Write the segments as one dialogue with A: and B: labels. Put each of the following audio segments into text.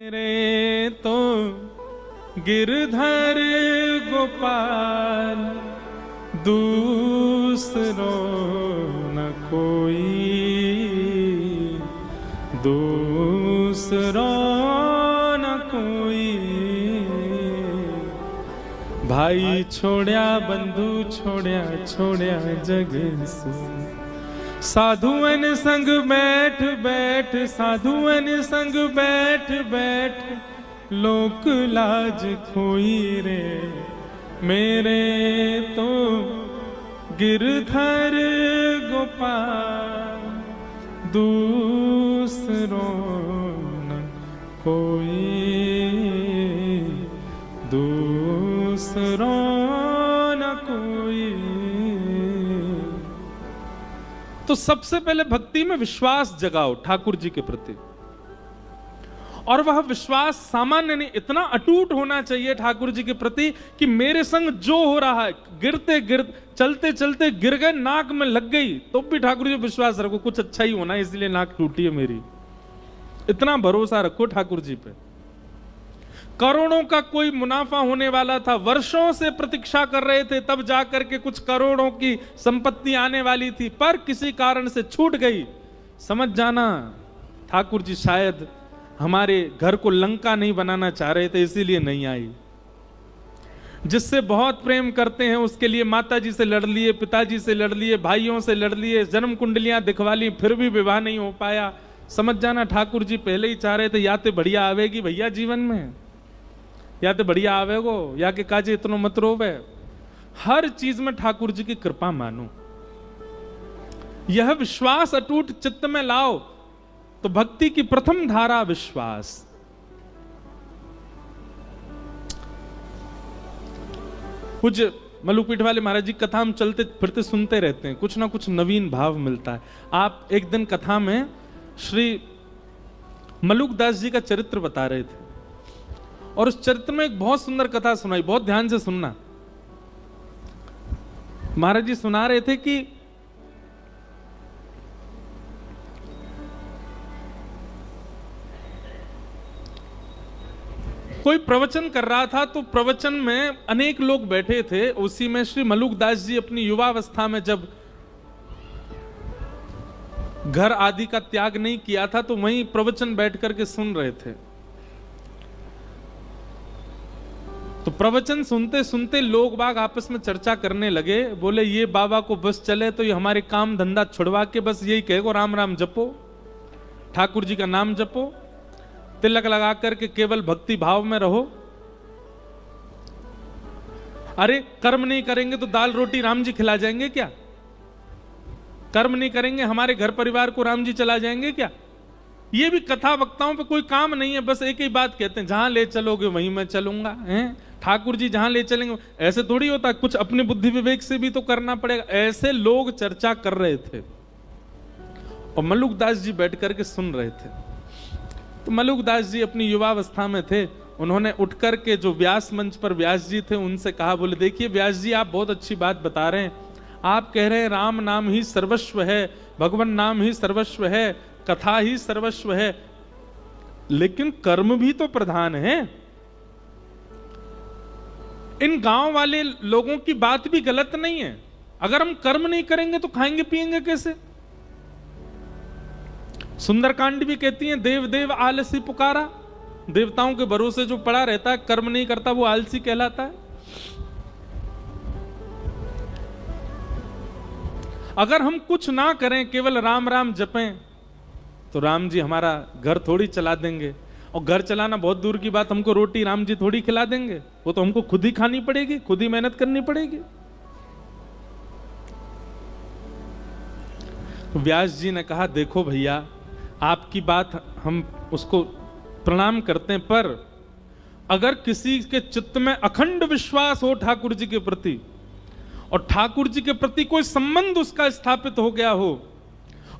A: रे तो गिरधर गोपाल दूसरो न कोई, दूसरो न कोई। भाई छोड़या बंधु छोड़या, छोड़या जग सु। साधुअन संग बैठ बैठ, साधुअन संग बैठ बैठ, लोक लाज खोई रे। मेरे तो गिरधर गोपाल दूसरो न कोई, दूसरो न कोई। तो सबसे पहले भक्ति में विश्वास जगाओ ठाकुर जी के प्रति, और वह विश्वास सामान्य नहीं, इतना अटूट होना चाहिए ठाकुर जी के प्रति कि मेरे संग जो हो रहा है, गिरते गिरते चलते चलते गिर गए, नाक में लग गई तो भी ठाकुर जी विश्वास रखो कुछ अच्छा ही होना है, इसलिए नाक टूटी है मेरी। इतना भरोसा रखो ठाकुर जी पे। करोड़ों का कोई मुनाफा होने वाला था, वर्षों से प्रतीक्षा कर रहे थे, तब जाकर के कुछ करोड़ों की संपत्ति आने वाली थी, पर किसी कारण से छूट गई। समझ जाना ठाकुर जी शायद हमारे घर को लंका नहीं बनाना चाह रहे थे, इसीलिए नहीं आई। जिससे बहुत प्रेम करते हैं उसके लिए माता जी से लड़ लिए, पिताजी से लड़ लिए, भाइयों से लड़ लिए, जन्म कुंडलियां दिखवा ली, फिर भी विवाह नहीं हो पाया। समझ जाना ठाकुर जी पहले ही चाह रहे थे या तो बढ़िया आवेगी भैया जीवन में, या तो बढ़िया आवेगो, या कि काजे इतनो मत रोवे। हर चीज में ठाकुर जी की कृपा मानो, यह विश्वास अटूट चित्त में लाओ। तो भक्ति की प्रथम धारा विश्वास। पूज्य मलुकपीठ वाले महाराज जी कथा हम चलते फिरते सुनते रहते हैं, कुछ ना कुछ नवीन भाव मिलता है। आप एक दिन कथा में श्री मलुकदास जी का चरित्र बता रहे थे, और उस चरित्र में एक बहुत सुंदर कथा सुनाई, बहुत ध्यान से सुनना। महाराज जी सुना रहे थे कि कोई प्रवचन कर रहा था, तो प्रवचन में अनेक लोग बैठे थे। उसी में श्री मलुकदास जी अपनी युवावस्था में जब घर आदि का त्याग नहीं किया था, तो वहीं प्रवचन बैठ करके सुन रहे थे। तो प्रवचन सुनते सुनते लोग बाग आपस में चर्चा करने लगे। बोले ये बाबा को बस चले तो ये हमारे काम धंधा छुड़वा के बस यही कहेगो राम राम जपो, ठाकुर जी का नाम जपो, तिलक लगा करके केवल भक्ति भाव में रहो। अरे कर्म नहीं करेंगे तो दाल रोटी राम जी खिला जाएंगे क्या? कर्म नहीं करेंगे हमारे घर परिवार को राम जी चला जाएंगे क्या? ये भी कथा वक्ताओं पे कोई काम नहीं है, बस एक ही बात कहते हैं, जहां ले चलोगे वहीं मैं चलूंगा। हैं ठाकुर जी जहां ले चलेंगे, ऐसे थोड़ी होता, कुछ अपने बुद्धि विवेक से भी तो करना पड़ेगा। ऐसे लोग चर्चा कर रहे थे और मलुकदास जी बैठ करके सुन रहे थे। तो मलुकदास जी अपनी युवावस्था में थे, उन्होंने उठ करके जो व्यास मंच पर व्यास जी थे उनसे कहा, बोले देखिए व्यास जी आप बहुत अच्छी बात बता रहे हैं, आप कह रहे हैं राम नाम ही सर्वस्व है, भगवान नाम ही सर्वस्व है, कथा ही सर्वस्व है, लेकिन कर्म भी तो प्रधान है। इन गांव वाले लोगों की बात भी गलत नहीं है, अगर हम कर्म नहीं करेंगे तो खाएंगे पिएंगे कैसे? सुंदरकांड भी कहती है देव देव आलसी पुकारा, देवताओं के भरोसे जो पड़ा रहता है, कर्म नहीं करता, वो आलसी कहलाता है। अगर हम कुछ ना करें, केवल राम राम जपें, तो राम जी हमारा घर थोड़ी चला देंगे। और घर चलाना बहुत दूर की बात, हमको रोटी राम जी थोड़ी खिला देंगे, वो तो हमको खुद ही खानी पड़ेगी, खुद ही मेहनत करनी पड़ेगी। तो व्यास जी ने कहा देखो भैया आपकी बात हम उसको प्रणाम करते हैं, पर अगर किसी के चित्त में अखंड विश्वास हो ठाकुर जी के प्रति, और ठाकुर जी के प्रति कोई संबंध उसका स्थापित हो गया हो,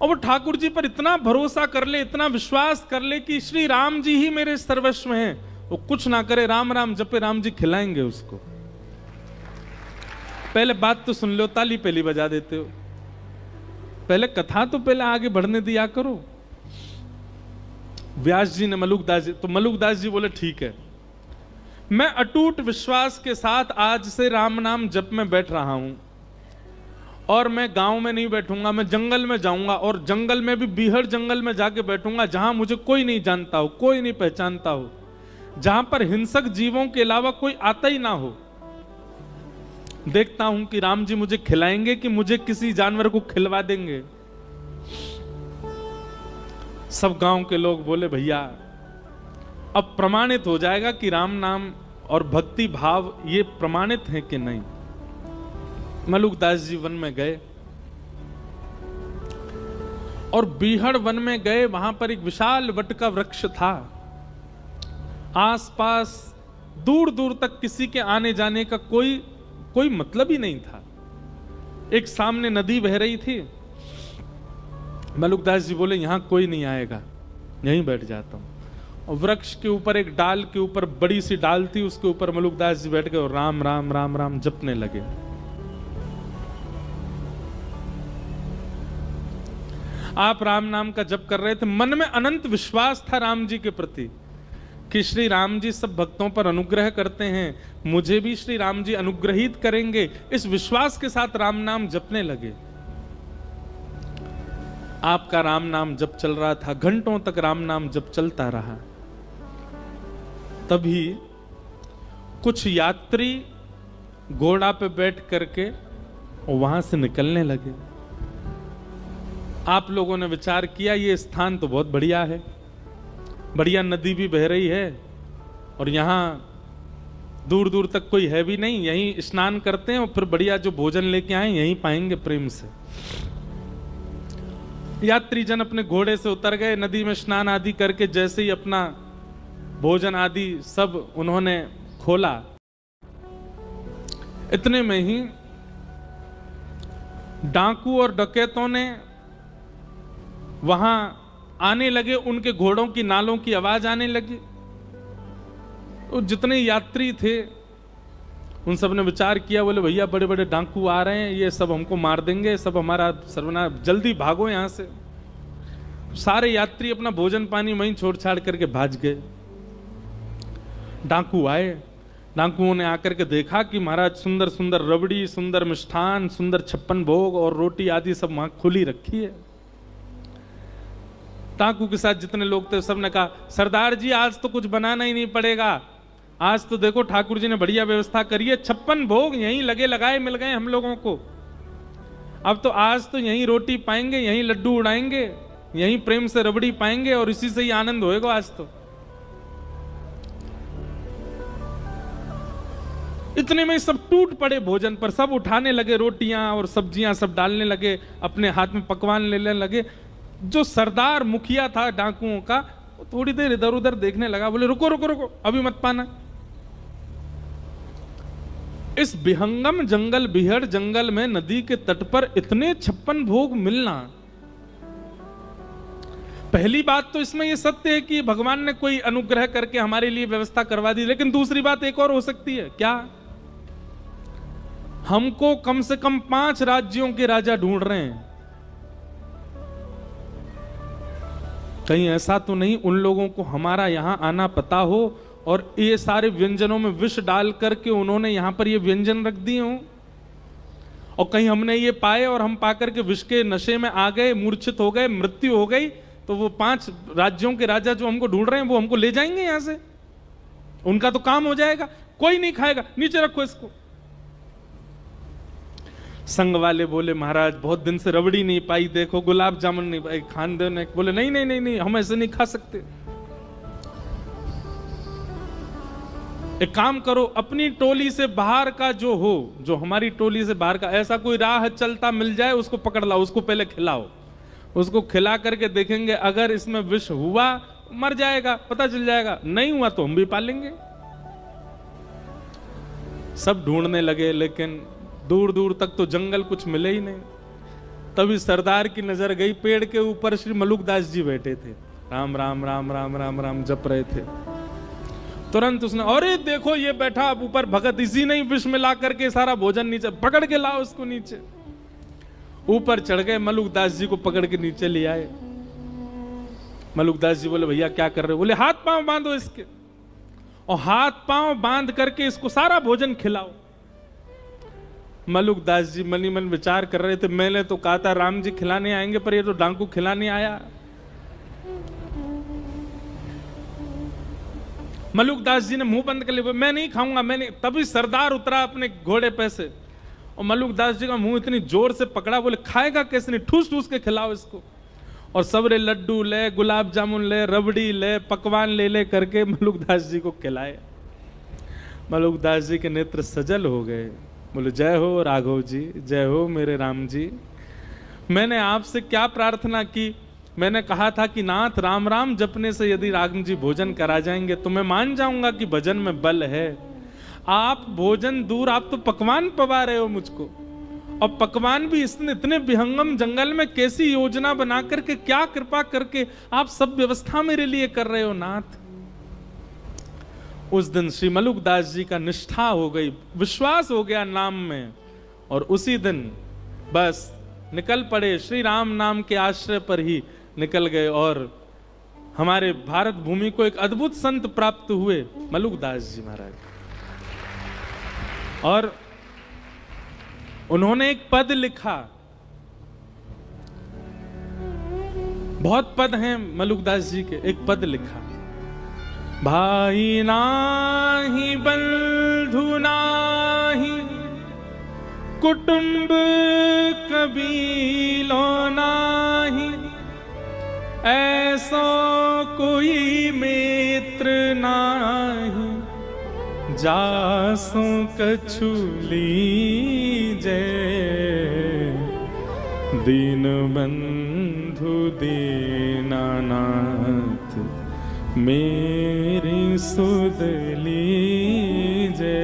A: और वो ठाकुर जी पर इतना भरोसा कर ले, इतना विश्वास कर ले कि श्री राम जी ही मेरे सर्वस्व हैं, वो कुछ ना करे, राम राम जपे, राम जी खिलाएंगे उसको। पहले बात तो सुन लो, ताली पहली बजा देते हो, पहले कथा तो पहले आगे बढ़ने दिया करो। व्यास जी ने मलुकदास जी, तो मलुकदास जी बोले ठीक है, मैं अटूट विश्वास के साथ आज से राम नाम जप में बैठ रहा हूं, और मैं गांव में नहीं बैठूंगा, मैं जंगल में जाऊंगा, और जंगल में भी बीहड़ जंगल में जाके बैठूंगा जहां मुझे कोई नहीं जानता हो, कोई नहीं पहचानता हो, जहां पर हिंसक जीवों के अलावा कोई आता ही ना हो। देखता हूं कि राम जी मुझे खिलाएंगे कि मुझे किसी जानवर को खिलवा देंगे। सब गांव के लोग बोले भैया अब प्रमाणित हो जाएगा कि राम नाम और भक्ति भाव ये प्रमाणित है कि नहीं। मलुकदास जी वन में गए और बीहड़ वन में गए, वहां पर एक विशाल वट का वृक्ष था, आसपास दूर दूर तक किसी के आने जाने का कोई मतलब ही नहीं था। एक सामने नदी बह रही थी। मलुकदास जी बोले यहां कोई नहीं आएगा, यहीं बैठ जाता हूं। और वृक्ष के ऊपर एक डाल के ऊपर बड़ी सी डाल थी, उसके ऊपर मलुकदास जी बैठ गए और राम राम राम राम जपने लगे। आप राम नाम का जप कर रहे थे, मन में अनंत विश्वास था राम जी के प्रति कि श्री राम जी सब भक्तों पर अनुग्रह करते हैं, मुझे भी श्री राम जी अनुग्रहित करेंगे। इस विश्वास के साथ राम नाम जपने लगे। आपका राम नाम जप चल रहा था, घंटों तक राम नाम जप चलता रहा। तभी कुछ यात्री घोड़ा पे बैठ करके वहां से निकलने लगे। आप लोगों ने विचार किया ये स्थान तो बहुत बढ़िया है, बढ़िया नदी भी बह रही है और यहां दूर दूर तक कोई है भी नहीं, यहीं स्नान करते हैं और फिर बढ़िया जो भोजन लेके आए यहीं पाएंगे प्रेम से। यात्री जन अपने घोड़े से उतर गए, नदी में स्नान आदि करके जैसे ही अपना भोजन आदि सब उन्होंने खोला, इतने में ही डाकू और डकैतों ने वहां आने लगे। उनके घोड़ों की नालों की आवाज आने लगी। तो जितने यात्री थे उन सब ने विचार किया, बोले भैया बड़े बड़े डाकू आ रहे हैं, ये सब हमको मार देंगे, सब हमारा सर्वनाश, जल्दी भागो यहां से। सारे यात्री अपना भोजन पानी वहीं छोड़ छाड़ करके भाग गए। डाकू आए, डाकुओं ने आकर के देखा कि महाराज सुंदर सुंदर रबड़ी, सुंदर मिष्ठान, सुंदर 56 भोग और रोटी आदि सब वहां खुली रखी है। डाकू के साथ जितने लोग थे सबने कहा सरदार जी आज तो कुछ बनाना ही नहीं पड़ेगा, आज तो देखो ठाकुर जी ने बढ़िया व्यवस्था करी है, 56 भोग यहीं लगे लगाए मिल गए हम लोगों को। अब तो आज तो यहीं रोटी पाएंगे, यहीं लड्डू उड़ाएंगे, यहीं प्रेम से रबड़ी पाएंगे और इसी से ही आनंद होएगा आज तो। इतने में सब टूट पड़े भोजन पर, सब उठाने लगे रोटियां और सब्जियां सब डालने लगे, अपने हाथ में पकवान लेने लगे। जो सरदार मुखिया था डाकुओं का, थोड़ी देर इधर उधर देखने लगा, बोले रुको रुको रुको अभी मत पाना। इस विहंगम जंगल, बिहड़ जंगल में नदी के तट पर इतने 56 भोग मिलना, पहली बात तो इसमें यह सत्य है कि भगवान ने कोई अनुग्रह करके हमारे लिए व्यवस्था करवा दी। लेकिन दूसरी बात एक और हो सकती है, क्या हमको कम से कम 5 राज्यों के राजा ढूंढ रहे हैं, कहीं ऐसा तो नहीं उन लोगों को हमारा यहां आना पता हो और ये सारे व्यंजनों में विष डाल करके उन्होंने यहां पर ये व्यंजन रख दिए हो, और कहीं हमने ये पाए और हम पाकर के विष के नशे में आ गए, मूर्छित हो गए, मृत्यु हो गई, तो वो 5 राज्यों के राजा जो हमको ढूंढ रहे हैं वो हमको ले जाएंगे यहां से, उनका तो काम हो जाएगा, कोई नहीं खाएगा, नीचे रखो इसको। संग वाले बोले महाराज बहुत दिन से रबड़ी नहीं पाई, देखो गुलाब जामुन नहीं पाई, खान देने बोले नहीं नहीं नहीं नहीं हम ऐसे नहीं खा सकते। एक काम करो, अपनी टोली से बाहर का जो हो, जो हमारी टोली से बाहर का ऐसा कोई राह चलता मिल जाए उसको पकड़ लाओ, उसको पहले खिलाओ, उसको खिला करके देखेंगे अगर इसमें विष हुआ मर जाएगा, पता चल जाएगा, नहीं हुआ तो हम भी पालेंगे। सब ढूंढने लगे लेकिन दूर दूर तक तो जंगल कुछ मिले ही नहीं। तभी सरदार की नजर गई, पेड़ के ऊपर श्री मलुकदास जी बैठे थे, राम राम राम राम राम राम जप रहे थे। तुरंत उसने, अरे देखो ये बैठा अब ऊपर भगत, इसी ने विष में ला करके सारा भोजन नीचे, पकड़ के लाओ उसको नीचे। ऊपर चढ़ गए, मलुकदास जी को पकड़ के नीचे ले आए। मलुकदास जी बोले भैया क्या कर रहे हो? बोले हाथ पांव बांधो इसके, और हाथ पांव बांध करके इसको सारा भोजन खिलाओ। मलुकदास जी मनी मन विचार कर रहे थे, मैंने तो कहा था राम जी खिलाने आएंगे, पर ये तो डांकू खिलाने आया। मलुकदास जी ने मुंह बंद कर लिया, मैं नहीं खाऊंगा, मैंने। तभी सरदार उतरा अपने घोड़े पे से, और मलुकदास जी का मुंह इतनी जोर से पकड़ा, बोले खाएगा कैसे नहीं, ठूस ठूस के खिलाओ इसको। और सबरे लड्डू ले, गुलाब जामुन ले, रबड़ी ले, पकवान ले ले करके मलुकदास जी को खिलाए। मलुकदास जी के नेत्र सजल हो गए। बोले जय हो राघव जी, जय हो मेरे राम जी। मैंने आपसे क्या प्रार्थना की? मैंने कहा था कि नाथ राम राम जपने से यदि राम जी भोजन करा जाएंगे तो मैं मान जाऊंगा कि भजन में बल है। आप भोजन दूर, आप तो पकवान पवा रहे हो मुझको, और पकवान भी इतने विहंगम जंगल में कैसी योजना बना करके, क्या कृपा करके आप सब व्यवस्था मेरे लिए कर रहे हो नाथ। उस दिन श्री मलुकदास जी का निष्ठा हो गई, विश्वास हो गया नाम में, और उसी दिन बस निकल पड़े, श्री राम नाम के आश्रय पर ही निकल गए, और हमारे भारत भूमि को एक अद्भुत संत प्राप्त हुए, मलुकदास जी महाराज। और उन्होंने एक पद लिखा, बहुत पद हैं मलुकदास जी के, एक पद लिखा, भाई नाही बंधु नाही कुटुंब कबीलो नाही, ऐसो कोई मित्र नाही, जासो कछु लीजे, दीन बंधु दीनानाथ, मेरी सुध लीजे,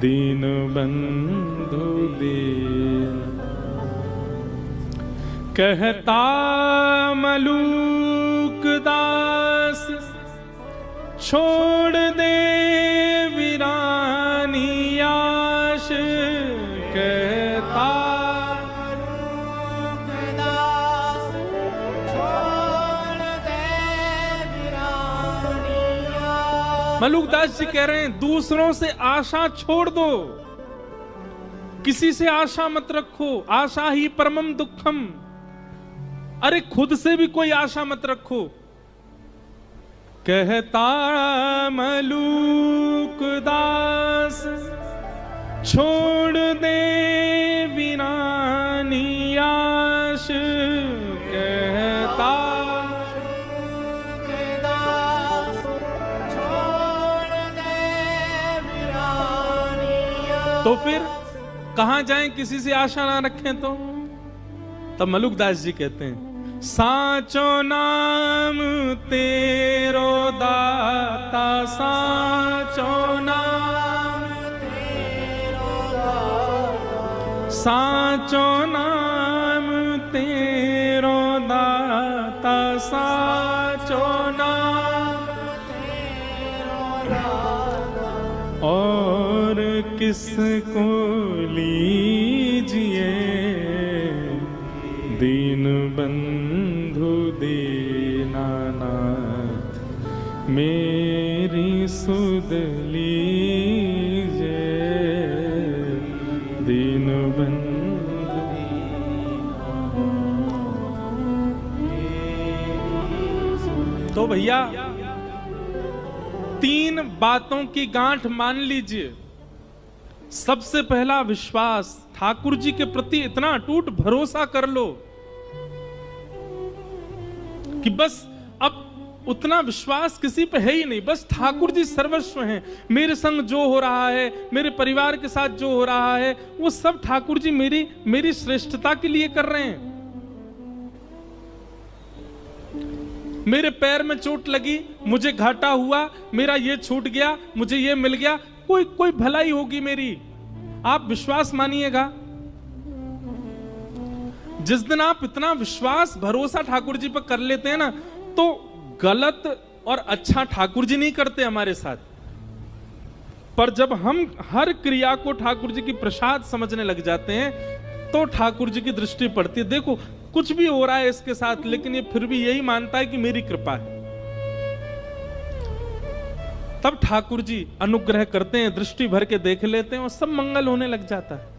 A: दीन बंधु दीन। कहता मलुकदास छोड़ दे वीरानी आश, कहता
B: मलुकदास छोड़ दे वीरानी आश।
A: मलुकदास जी कह रहे हैं दूसरों से आशा छोड़ दो, किसी से आशा मत रखो, आशा ही परमम दुखम। अरे खुद से भी कोई आशा मत रखो। कहता मलुकदास छोड़ दे वीरानी आश, कहता
B: मलुकदास छोड़ दे वीरानी आश।
A: तो फिर कहां जाएं किसी से आशा ना रखें तो? तब मलुकदास जी कहते हैं साचो नाम तेरो दाता, साचो नाम
B: तेरो दाता,
A: साचो नाम तेरो दाता, साचो नाम
B: तेरो दाता,
A: और किसको लीजिए, दीन बंधु दीनानाथ, मेरी सुध लीजिए, दीन बंधु। तो भैया तीन बातों की गांठ मान लीजिए। सबसे पहला विश्वास, ठाकुर जी के प्रति इतना अटूट भरोसा कर लो कि बस अब उतना विश्वास किसी पे है ही नहीं, बस ठाकुर जी सर्वस्व हैं। मेरे संग जो हो रहा है, मेरे परिवार के साथ जो हो रहा है, वो सब ठाकुर जी मेरी श्रेष्ठता के लिए कर रहे हैं। मेरे पैर में चोट लगी, मुझे घाटा हुआ, मेरा ये छूट गया, मुझे ये मिल गया, कोई भलाई होगी मेरी। आप विश्वास मानिएगा, जिस दिन आप इतना विश्वास भरोसा ठाकुर जी पर कर लेते हैं ना, तो गलत और अच्छा ठाकुर जी नहीं करते हमारे साथ। पर जब हम हर क्रिया को ठाकुर जी की प्रसाद समझने लग जाते हैं, तो ठाकुर जी की दृष्टि पड़ती है, देखो कुछ भी हो रहा है इसके साथ, लेकिन ये फिर भी यही मानता है कि मेरी कृपा है। तब ठाकुर जी अनुग्रह करते हैं, दृष्टि भर के देख लेते हैं और सब मंगल होने लग जाता है।